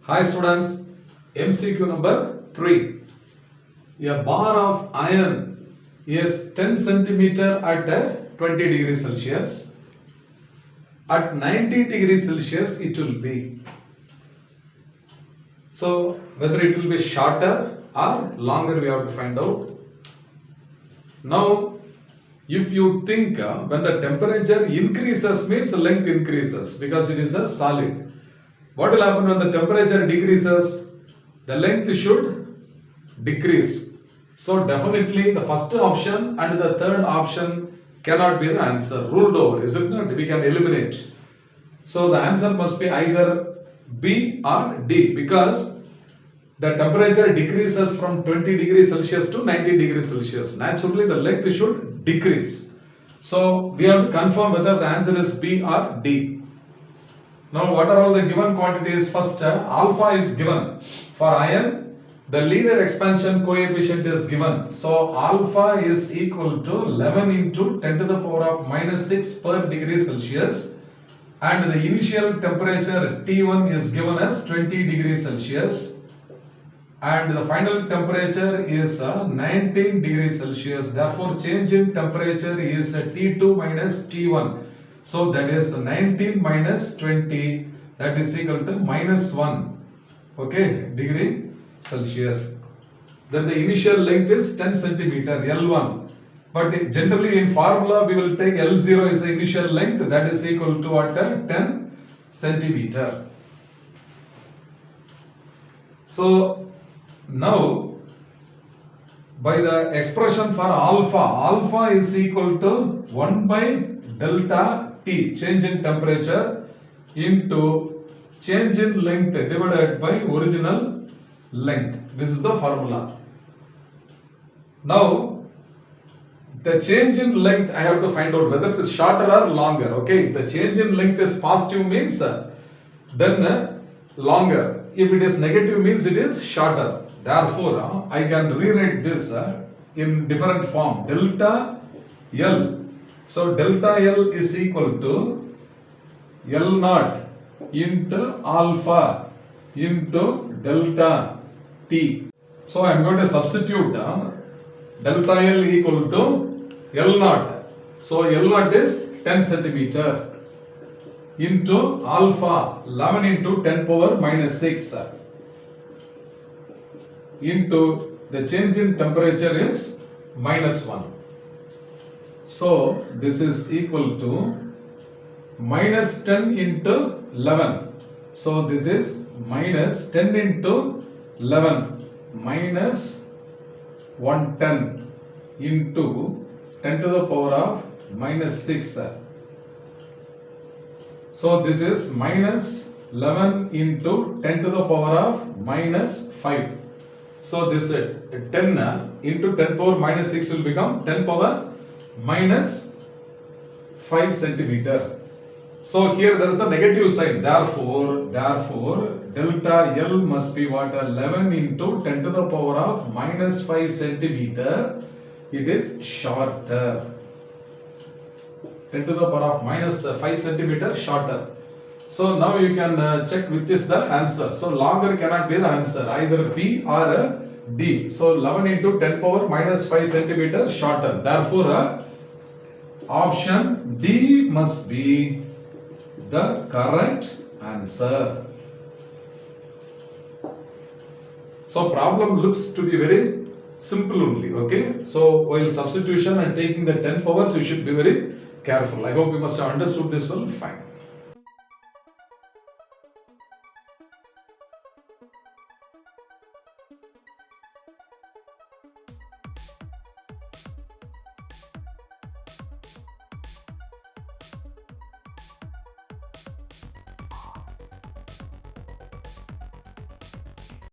Hi students, MCQ number 3. A bar of iron is 10 centimeter at 20 degrees Celsius. At 90 degrees Celsius it will be. So whether it will be shorter or longer we have to find out. Now if you think when the temperature increases means the length increases because it is a solid. What will happen when the temperature decreases? The length should decrease. So definitely the first option and the third option cannot be the answer. Ruled over, is it not? We can eliminate. So the answer must be either B or D because the temperature decreases from 20 degrees Celsius to 90 degrees Celsius. Naturally the length should decrease. So we have to confirm whether the answer is B or D. Now what are all the given quantities? First alpha is given. For iron the linear expansion coefficient is given. So alpha is equal to 11 into 10 to the power of minus 6 per degree Celsius. And the initial temperature T1 is given as 20 degrees Celsius. And the final temperature is 19 degrees Celsius. Therefore change in temperature is T2 minus T1. So that is 19 minus 20, that is equal to minus 1 degree Celsius. Then the initial length is 10 centimeter L1. But generally in formula we will take L0 is the initial length, that is equal to what? 10 centimeter. So now by the expression for alpha is equal to 1 by delta T, change in temperature, into change in length divided by original length. This is the formula. Now the change in length I have to find out whether it is shorter or longer. If the change in length is positive means then longer. If it is negative means it is shorter. Therefore I can rewrite this in different form. Delta L. So delta L is equal to L naught into alpha into delta T. So I am going to substitute delta L equal to L naught. So L naught is 10 centimeter into alpha 11 into 10 power minus 6 into the change in temperature is minus 1. So this is equal to minus 10 into 11. So this is minus 10 into 11 minus 110 into 10 to the power of minus 6. So this is minus 11 into 10 to the power of minus 5. So this 10 into 10 power minus 6 will become 10 power minus 5 centimeter. So here there is a negative sign. Therefore delta L must be what? 11 into 10 to the power of minus 5 centimeter. It is shorter. 10 to the power of minus 5 centimeter shorter. So now you can check which is the answer. So longer cannot be the answer, either B or D. So 11 into 10 power minus 5 centimeter shorter. Therefore option D must be the correct answer. So problem looks to be very simple only. So while substitution and taking the 10 powers you should be very careful. I hope you must have understood this well. Fine.